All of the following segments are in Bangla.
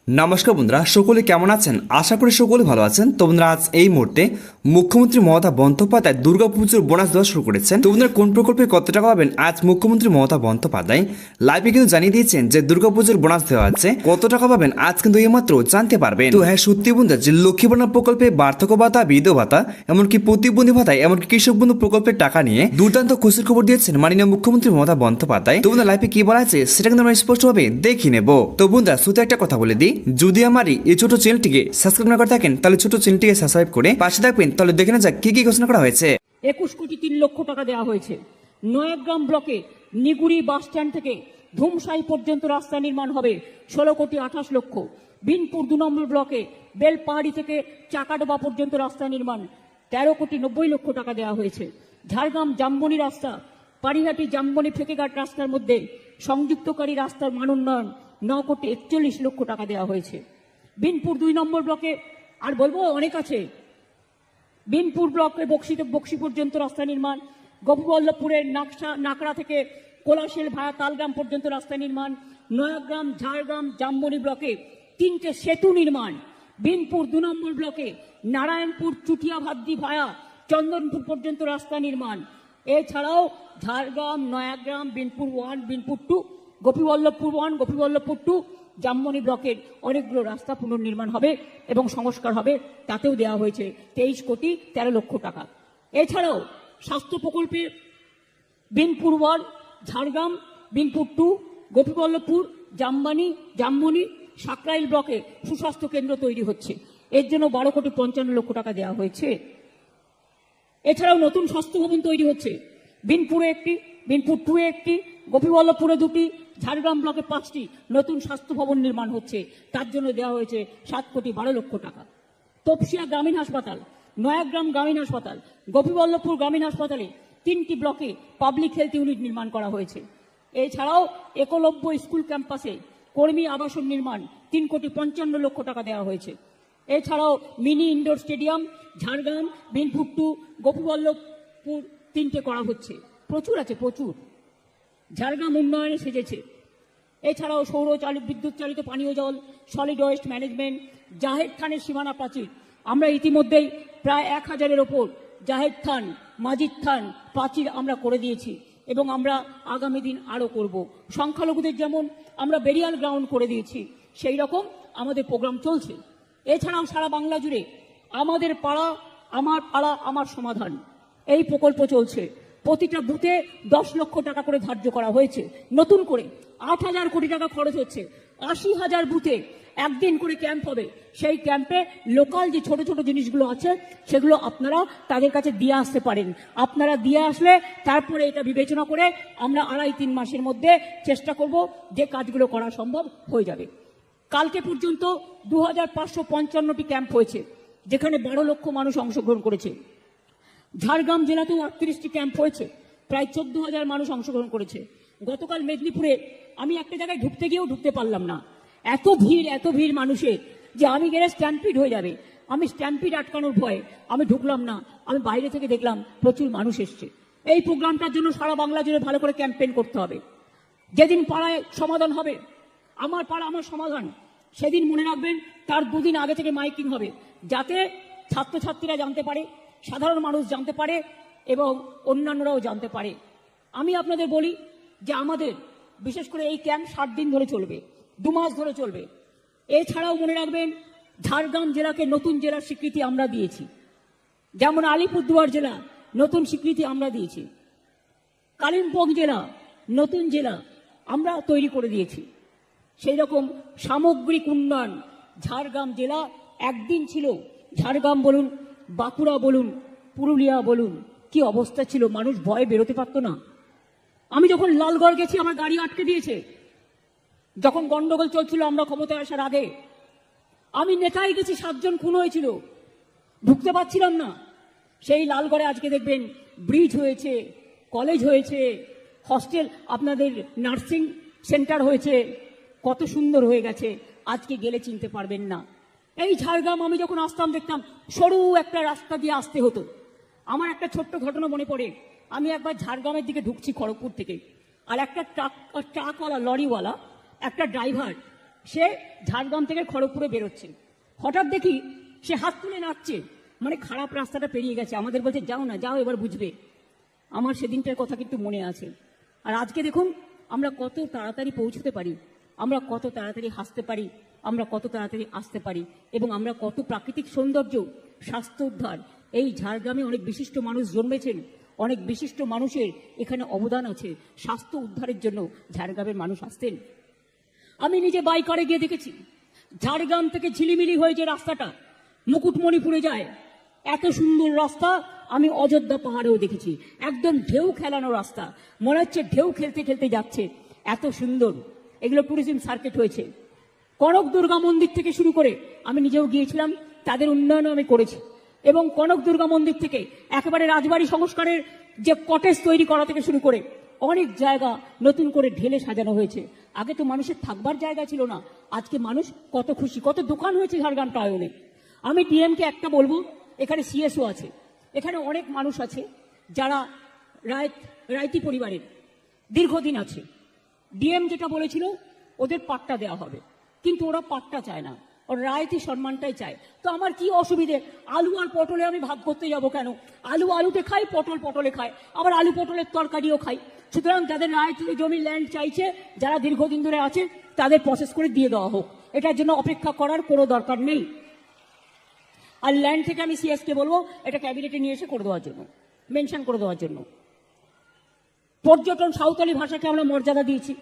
নমস্কার বন্ধুরা, সকলে কেমন আছেন? আশা করি সকলে ভালো আছেন। তো বন্ধুরা, আজ এই মুহূর্তে মুখ্যমন্ত্রী মমতা বন্দ্যোপাধ্যায় দুর্গাপুজোর বোনাস দেওয়া শুরু করেছেন। তো বন্ধুরা, কোন প্রকল্পে কত টাকা পাবেন আজ মুখ্যমন্ত্রী মমতা বন্দ্যোপাধ্যায় লাইভে কিন্তু জানিয়ে দিয়েছেন যে দুর্গাপুজোর বোনাস দেওয়া আছে। কত টাকা পাবেন আজ কিন্তু এইমাত্র জানতে পারবেন। তো হ্যাঁ, সত্যি বন্ধুরা, যে লক্ষ্মী ভান্ডার প্রকল্পে বার্ধক্য ভাতা, বিধবা ভাতা, এমনকি প্রতিবন্ধী ভাতা, এমনকি কৃষক বন্ধু প্রকল্পের টাকা নিয়ে দুর্দান্ত খুশির খবর দিয়েছেন মাননীয় মুখ্যমন্ত্রী মমতা বন্দ্যোপাধ্যায়। তো বন্ধুরা, লাইভে কি বলা আছে সেটা কিন্তু আমরা স্পষ্টভাবে দেখে নেব। তো বন্ধুরা, শুধু একটা কথা বলে দিই, যদি আমার এই ছোট চ্যানেলটিকে সাবস্ক্রাইব না করে থাকেন তাহলে ছোট চ্যানেলটিকে সাবস্ক্রাইব করে পাশে থাকবেন। তাহলে দেখে না যাক কি কি ঘোষণা করা হয়েছে। 21,03,00,000 টাকা দেওয়া হয়েছে। নয়াগ্রাম ব্লকে নিগুড়ি বাস স্ট্যান্ড থেকে ধুমসাই পর্যন্ত রাস্তা নির্মাণ হবে 16,28,00,000। বিনপুর 2 নম্বর ব্লকে বেলপাহাড়ি থেকে চাকাডোবা পর্যন্ত রাস্তা নির্মাণ 13,90,00,000 টাকা দেওয়া হয়েছে। ঝাড়গ্রাম জামবনি রাস্তা পারিহাটি জামবনি ফেকেঘাট রাস্তার মধ্যে সংযুক্তকারী রাস্তার মান উন্নয়ন 9,41,00,000 টাকা দেওয়া হয়েছে। বিনপুর 2 নম্বর ব্লকে আর বলবো অনেক আছে। বিনপুর ব্লকে বক্সি পর্যন্ত রাস্তা নির্মাণ, গোপীবল্লভপুরের নাকড়া থেকে কোলাশেল ভায়া তালগ্রাম পর্যন্ত রাস্তা নির্মাণ, নয়াগ্রাম ঝাড়গ্রাম জামবনি ব্লকে 3টে সেতু নির্মাণ, বিনপুর 2 নম্বর ব্লকে নারায়ণপুর চুটিয়া ভাদ্দি ভায়া চন্দনপুর পর্যন্ত রাস্তা নির্মাণ। এছাড়াও ঝাড়গ্রাম, নয়াগ্রাম, বিনপুর 1, বিনপুর 2, গোপীবল্লভপুর 1, গোপীবল্লভপুর 2, জামবনি ব্লকের অনেকগুলো রাস্তা পুনর্নির্মাণ হবে এবং সংস্কার হবে, তাতেও দেওয়া হয়েছে 23,13,00,000 টাকা। এছাড়াও স্বাস্থ্য প্রকল্পে বিনপুর 1, ঝাড়গ্রাম, বিনপুর 2, গোপীবল্লভপুর, জামবনি, সাকরাইল ব্লকে সুস্বাস্থ্য কেন্দ্র তৈরি হচ্ছে, এর জন্য 12,55,00,000 টাকা দেওয়া হয়েছে। এছাড়াও নতুন স্বাস্থ্য ভবন তৈরি হচ্ছে, বিনপুরে 1টি, বিনপুর 2-এ 1টি, গোপীবল্লভপুরে 2টি, ঝাড়গ্রাম ব্লকে 5টি নতুন স্বাস্থ্য ভবন নির্মাণ হচ্ছে, তার জন্য দেওয়া হয়েছে 7,12,00,000 টাকা। তপসিয়া গ্রামীণ হাসপাতাল, নয়াগ্রাম গ্রামীণ হাসপাতাল, গোপীবল্লভপুর গ্রামীণ হাসপাতালে 3টি ব্লকে পাবলিক হেলথ ইউনিট নির্মাণ করা হয়েছে। এছাড়াও একলব্য স্কুল ক্যাম্পাসে কর্মী আবাসন নির্মাণ 3,55,00,000 টাকা দেওয়া হয়েছে। এছাড়াও mini indoor stadium Jhargram, Binpur 2, Gopiballavpur 3টে করা হচ্ছে। প্রচুর আছে, প্রচুর। ঝাড়গ্রাম উন্নয়নে সেজেছে। এছাড়াও বিদ্যুৎ চালিত পানীয় জল, সলিড ওয়েস্ট ম্যানেজমেন্ট, জাহেদ খানের সীমানা প্রাচীর আমরা ইতিমধ্যেই প্রায় 1,000-এর ওপর জাহেদ খান, মাজিদ খান প্রাচীর আমরা করে দিয়েছি এবং আমরা আগামী দিন আরও করব। সংখ্যালঘুদের যেমন আমরা বেরিয়াল গ্রাউন্ড করে দিয়েছি, সেই রকম আমাদের প্রোগ্রাম চলছে। এছাড়াও সারা বাংলা জুড়ে আমাদের পাড়া আমার সমাধান এই প্রকল্প চলছে। প্রতিটা বুথে 10 লক্ষ টাকা করে ধার্য করা হয়েছে। নতুন করে 8,000 কোটি টাকা খরচ হচ্ছে। 80,000 বুথে একদিন করে ক্যাম্প হবে। সেই ক্যাম্পে লোকাল যে ছোট ছোট জিনিসগুলো আছে সেগুলো আপনারা তাদের কাছে দিয়ে আসতে পারেন। আপনারা দিয়ে আসলে তারপরে এটা বিবেচনা করে আমরা 2.5-3 মাসের মধ্যে চেষ্টা করব যে কাজগুলো করা সম্ভব হয়ে যাবে। কালকে পর্যন্ত 2,555টি ক্যাম্প হয়েছে, যেখানে 12 লক্ষ মানুষ অংশগ্রহণ করেছে। ঝাড়গ্রাম জেলাতেও 38টি ক্যাম্প হয়েছে, প্রায় 14,000 মানুষ অংশগ্রহণ করেছে। গতকাল মেদিনীপুরে আমি একটা জায়গায় ঢুকতে গিয়েও ঢুকতে পারলাম না, এত ভিড় মানুষের যে আমি গেলে স্ট্যাম্পিড হয়ে যাবে। আমি স্ট্যাম্পিড আটকানোর ভয়ে আমি ঢুকলাম না। আমি বাইরে থেকে দেখলাম প্রচুর মানুষ এসছে। এই প্রোগ্রামটার জন্য সারা বাংলা জুড়ে ভালো করে ক্যাম্পেইন করতে হবে। যেদিন পাড়ায় সমাধান হবে, আমার পাড়া আমার সমাধান, সেদিন মনে রাখবেন তার 2 দিন আগে থেকে মাইকিং হবে, যাতে ছাত্রছাত্রীরা জানতে পারে, সাধারণ মানুষ জানতে পারে এবং অন্যান্যরাও জানতে পারে। আমি আপনাদের বলি যে আমাদের বিশেষ করে এই ক্যাম্প 60 দিন ধরে চলবে, 2 মাস ধরে চলবে। এছাড়াও মনে রাখবেন ঝাড়গ্রাম জেলাকে নতুন জেলার স্বীকৃতি আমরা দিয়েছি, যেমন আলিপুরদুয়ার জেলা নতুন স্বীকৃতি আমরা দিয়েছি, কালিম্পং জেলা নতুন জেলা আমরা তৈরি করে দিয়েছি। সেই রকম সামগ্রিক উন্নয়ন ঝাড়গ্রাম জেলা একদিন ছিল, ঝাড়গ্রাম বলুন, বাঁকুড়া বলুন, পুরুলিয়া বলুন, কি অবস্থা ছিল, মানুষ ভয়ে বেরোতে পারতো না। আমি যখন লালগড় গেছি আমার গাড়ি আটকে দিয়েছে, যখন গন্ডগোল চলছিল আমরা ক্ষমতায় আসার আগে। আমি নেতায় গেছি, 7 জন খুন হয়েছিল, ঢুকতে পারছিলাম না। সেই লালগড়ে আজকে দেখবেন ব্রিজ হয়েছে, কলেজ হয়েছে, হস্টেল, আপনাদের নার্সিং সেন্টার হয়েছে, কত সুন্দর হয়ে গেছে। আজকে গেলে চিনতে পারবেন না। এই ঝাড়গ্রাম আমি যখন আসতাম দেখতাম সরু একটা রাস্তা দিয়ে আসতে হতো। আমার একটা ছোট্ট ঘটনা মনে পড়ে। আমি একবার ঝাড়গ্রামের দিকে ঢুকছি খড়গপুর থেকে, আর একটা ট্রাকওয়ালা, লরিওয়ালা, একটা ড্রাইভার সে ঝাড়গ্রাম থেকে খড়গপুরে বেরোচ্ছে, হঠাৎ দেখি সে হাত তুলে নাচছে, মানে খারাপ রাস্তাটা পেরিয়ে গেছে, আমাদের বলছে যাও না যাও, এবার বুঝবে। আমার সেদিনটার কথা কিন্তু মনে আছে। আর আজকে দেখুন আমরা কত তাড়াতাড়ি পৌঁছতে পারি, আমরা কত তাড়াতাড়ি হাসতে পারি, আমরা কত তাড়াতাড়ি আসতে পারি, এবং আমরা কত প্রাকৃতিক সৌন্দর্য, স্বাস্থ্য উদ্ধার। এই ঝাড়গ্রামে অনেক বিশিষ্ট মানুষ জন্মেছেন, অনেক বিশিষ্ট মানুষের এখানে অবদান আছে। স্বাস্থ্য উদ্ধারের জন্য ঝাড়গ্রামের মানুষ আসতেন। আমি নিজে বাইকারে গিয়ে দেখেছি ঝাড়গ্রাম থেকে ঝিলিমিলি হয়ে যে রাস্তাটা মুকুটমণিপুরে যায়, এত সুন্দর রাস্তা আমি অযোধ্যা পাহাড়েও দেখেছি। একদম ঢেউ খেলানো রাস্তা, মনে হচ্ছে ঢেউ খেলতে খেলতে যাচ্ছে, এত সুন্দর। এগুলো ট্যুরিজম সার্কিট হয়েছে। কনক দুর্গা মন্দির থেকে শুরু করে আমি নিজেও গিয়েছিলাম, তাদের উন্নয়নও আমি করেছি। এবং কনক দুর্গা মন্দির থেকে একেবারে রাজবাড়ি সংস্কারের যে কটেজ তৈরি করা থেকে শুরু করে অনেক জায়গা নতুন করে ঢেলে সাজানো হয়েছে। আগে তো মানুষের থাকবার জায়গা ছিল না, আজকে মানুষ কত খুশি, কত দোকান হয়েছে ঝাড়গ্রাম টাউনে। আমি ডিএমকে একটা বলবো, এখানে সিএসও আছে, এখানে অনেক মানুষ আছে যারা রায়তি পরিবারের দীর্ঘদিন আছে। ডিএম যেটা বলেছিল ওদের পাট্টা দেওয়া হবে, কিন্তু ওরা পাট্টা চায় না, ওর রায়তি সম্মানটাই চায়। তো আমার কি অসুবিধে? আলু আর পটলে আমি ভাগ করতে যাব কেন? আলু আলুতে খাই, পটল পটলে খাই, আবার আলু পটলের তরকারিও খাই। সুতরাং যাদের রায়তি জমি ল্যান্ড চাইছে, যারা দীর্ঘদিন ধরে আছে, তাদের প্রসেস করে দিয়ে দেওয়া হোক, এটার জন্য অপেক্ষা করার কোনো দরকার নেই। আর ল্যান্ড থেকে আমি সিএসকে বলবো এটা ক্যাবিনেটে নিয়ে এসে করে দেওয়ার জন্য, মেনশন করে দেওয়ার জন্য। পর্যটন, সাঁওতালি ভাষাকে আমরা মর্যাদা দিয়েছি।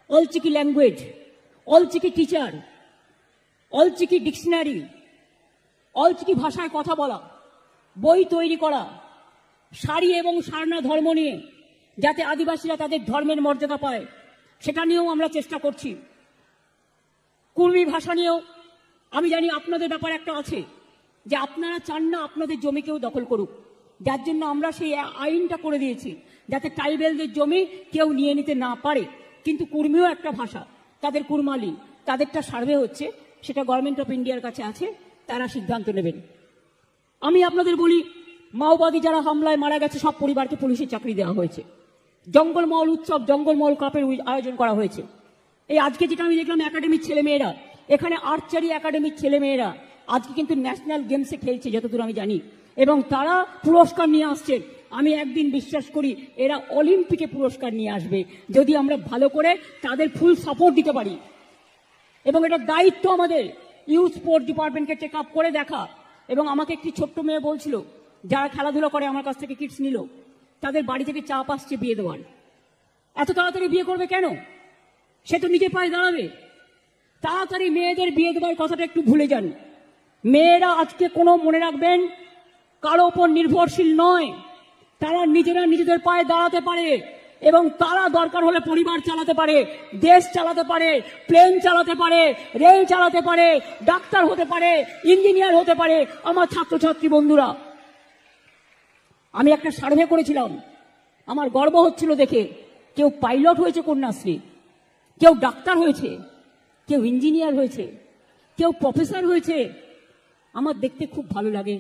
Ol Chiki language, Ol Chiki teacher, Ol Chiki dictionary, Ol Chiki ভাষায় কথা বলা, বই তৈরি করা, শাড়ি এবং সারনা ধর্ম নিয়ে যাতে আদিবাসীরা তাদের ধর্মের মর্যাদা পায়, সেটা নিয়েও আমরা চেষ্টা করছি। কুর্মি ভাষা নিয়েও আমি জানি আপনাদের ব্যাপার একটা আছে, যে আপনারা চান না আপনাদের জমি কেউ দখল করুক, যার জন্য আমরা সেই আইনটা করে দিয়েছি যাতে ট্রাইবেলদের জমি কেউ নিয়ে নিতে না পারে। কিন্তু কুর্মিও একটা ভাষা, তাদের কুর্মালি, তাদেরটা সার্ভে হচ্ছে, সেটা গভর্নমেন্ট অফ ইন্ডিয়ার কাছে আছে, তারা সিদ্ধান্ত নেবেন। আমি আপনাদের বলি, মাওবাদী যারা হামলায় মারা গেছে সব পরিবারকে পুলিশের চাকরি দেওয়া হয়েছে। জঙ্গলমহল উৎসব, জঙ্গলমহল কাপের আয়োজন করা হয়েছে। এই আজকে যেটা আমি দেখলাম একাডেমির ছেলেমেয়েরা, এখানে আর্চারি একাডেমির ছেলেমেয়েরা আজকে কিন্তু ন্যাশনাল গেমসে খেলছে যতদূর আমি জানি, এবং তারা পুরস্কার নিয়ে আসছে। আমি একদিন বিশ্বাস করি এরা অলিম্পিকে পুরস্কার নিয়ে আসবে, যদি আমরা ভালো করে তাদের ফুল সাপোর্ট দিতে পারি। এবং এটা দায়িত্ব আমাদের ইউথ স্পোর্টস ডিপার্টমেন্টকে চেক আপ করে দেখা। এবং আমাকে একটি ছোট্ট মেয়ে বলছিল, যারা খেলাধুলা করে আমার কাছ থেকে কিটস নিল, তাদের বাড়ি থেকে চাপ আসছে বিয়ে দেওয়ার। এত তাড়াতাড়ি বিয়ে করবে কেন? সে তো নিজে পায়ে দাঁড়াবে। তাড়াতাড়ি মেয়েদের বিয়ে দেওয়ার কথাটা একটু ভুলে যান। মেয়েরা আজকে কোনো মনে রাখবেন কারো ওপর নির্ভরশীল নয়, তারা নিজেরা নিজেদের পায়ে দাঁড়াতে পারে, এবং তারা দরকার হলে পরিবার চালাতে পারে, দেশ চালাতে পারে, প্লেন চালাতে পারে, রেল চালাতে পারে, ডাক্তার হতে পারে, ইঞ্জিনিয়ার হতে পারে। আমার ছাত্রছাত্রী বন্ধুরা, আমি একটা সার্ভে করেছিলাম, আমার গর্ব হচ্ছিল দেখে। কেউ পাইলট হয়েছে কন্যাশ্রী, কেউ ডাক্তার হয়েছে, কেউ ইঞ্জিনিয়ার হয়েছে, কেউ প্রফেসর হয়েছে। আমার দেখতে খুব ভালো লাগে।